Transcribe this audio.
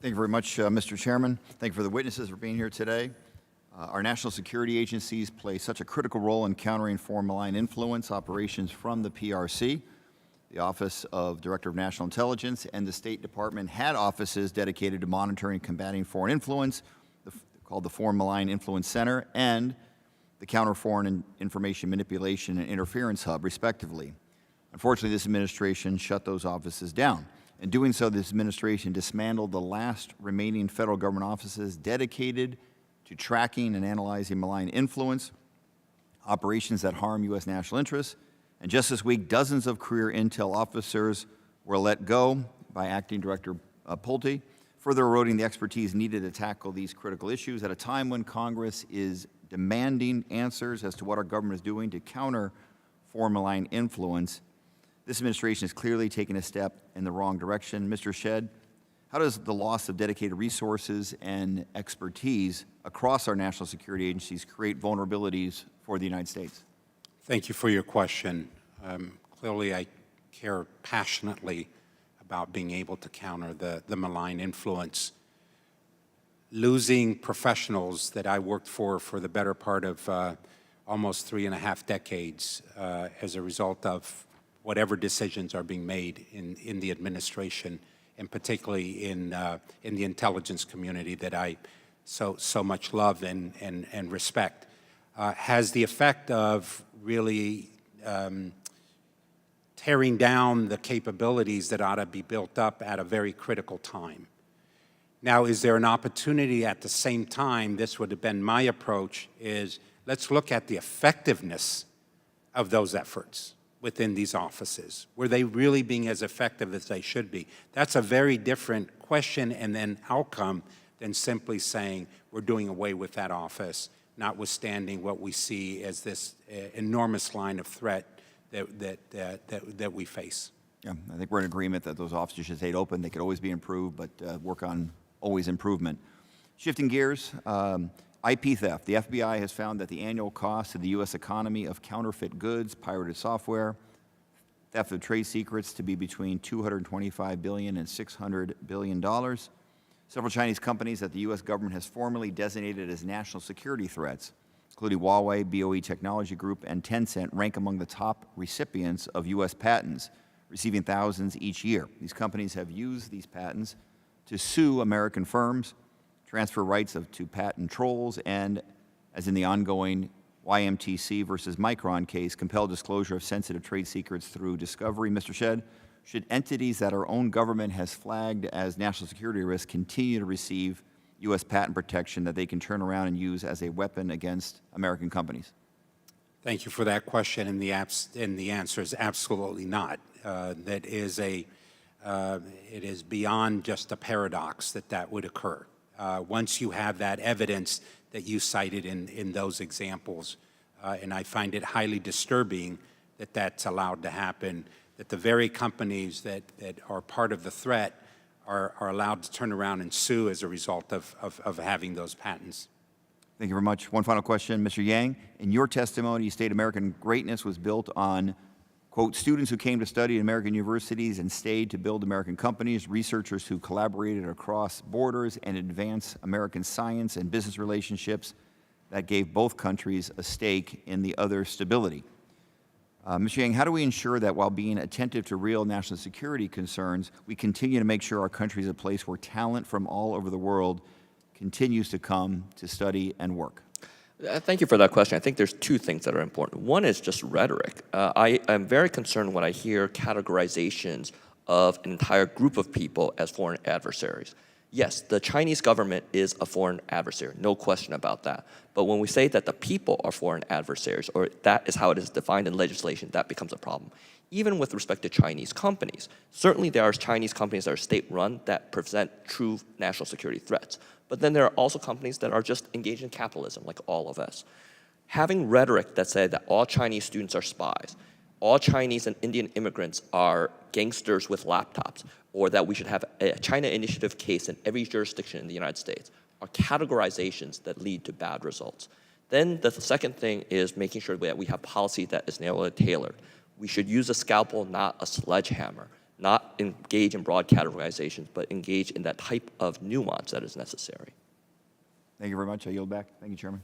Thank you very much, Mr. Chairman. Thank you for the witnesses for being here today. Our national security agencies play such a critical role in countering foreign malign influence operations from the PRC. The Office of Director of National Intelligence and the State Department had offices dedicated to monitoring and combating foreign influence, called the Foreign Malign Influence Center, and the Counter Foreign Information Manipulation and Interference Hub, respectively. Unfortunately, this administration shut those offices down. In doing so, this administration dismantled the last remaining federal government offices dedicated to tracking and analyzing malign influence, operations that harm U.S. national interests. And just this week, dozens of career intel officers were let go by Acting Director Pulte, further eroding the expertise needed to tackle these critical issues at a time when Congress is demanding answers as to what our government is doing to counter foreign malign influence. This administration is clearly taking a step in the wrong direction. Mr. Shedd, how does the loss of dedicated resources and expertise across our national security agencies create vulnerabilities for the United States? Thank you for your question. Clearly, I care passionately about being able to counter the malign influence. Losing professionals that I worked for the better part of almost 3.5 decades as a result of whatever decisions are being made in the administration, and particularly in the intelligence community that I so much love and respect, has the effect of really tearing down the capabilities that ought to be built up at a very critical time. Now, is there an opportunity at the same time? This would have been my approach, is let's look at the effectiveness of those efforts within these offices. Were they really being as effective as they should be? That's a very different question and then outcome than simply saying we're doing away with that office, notwithstanding what we see as this enormous line of threat that we face. Yeah, I think we're in agreement that those offices should stay open. They could always be improved, but work on always improvement. Shifting gears, IP theft. The FBI has found that the annual cost to the U.S. economy of counterfeit goods, pirated software, theft of trade secrets to be between $225 billion and $600 billion. Several Chinese companies that the U.S. government has formally designated as national security threats, including Huawei, BOE Technology Group, and Tencent, rank among the top recipients of U.S. patents, receiving thousands each year. These companies have used these patents to sue American firms, transfer rights to patent trolls, and, as in the ongoing YMTC versus Micron case, compel disclosure of sensitive trade secrets through discovery. Mr. Shedd, should entities that our own government has flagged as national security risks continue to receive U.S. patent protection that they can turn around and use as a weapon against American companies? Thank you for that question, and the answer is absolutely not. It is beyond just a paradox that would occur. Once you have that evidence that you cited in those examples, and I find it highly disturbing that that's allowed to happen, that the very companies that are part of the threat are allowed to turn around and sue as a result of having those patents. Thank you very much. One final question, Mr. Yang. In your testimony, you state American greatness was built on, quote, students who came to study at American universities and stayed to build American companies, researchers who collaborated across borders and advance American science and business relationships that gave both countries a stake in the other's stability. Mr. Yang, how do we ensure that while being attentive to real national security concerns, we continue to make sure our country is a place where talent from all over the world continues to come to study and work? Thank you for that question. I think there's two things that are important. One is just rhetoric. I am very concerned when I hear categorizations of an entire group of people as foreign adversaries. Yes, the Chinese government is a foreign adversary, no question about that. But when we say that the people are foreign adversaries, or that is how it is defined in legislation, that becomes a problem. Even with respect to Chinese companies, certainly there are Chinese companies that are state-run that present true national security threats. But then there are also companies that are just engaged in capitalism, like all of us. Having rhetoric that said that all Chinese students are spies, all Chinese and Indian immigrants are gangsters with laptops, or that we should have a China Initiative case in every jurisdiction in the United States, are categorizations that lead to bad results. Then the second thing is making sure that we have policy that is narrowly tailored. We should use a scalpel, not a sledgehammer, not engage in broad categorizations, but engage in that type of nuance that is necessary. Thank you very much. I yield back. Thank you, Chairman.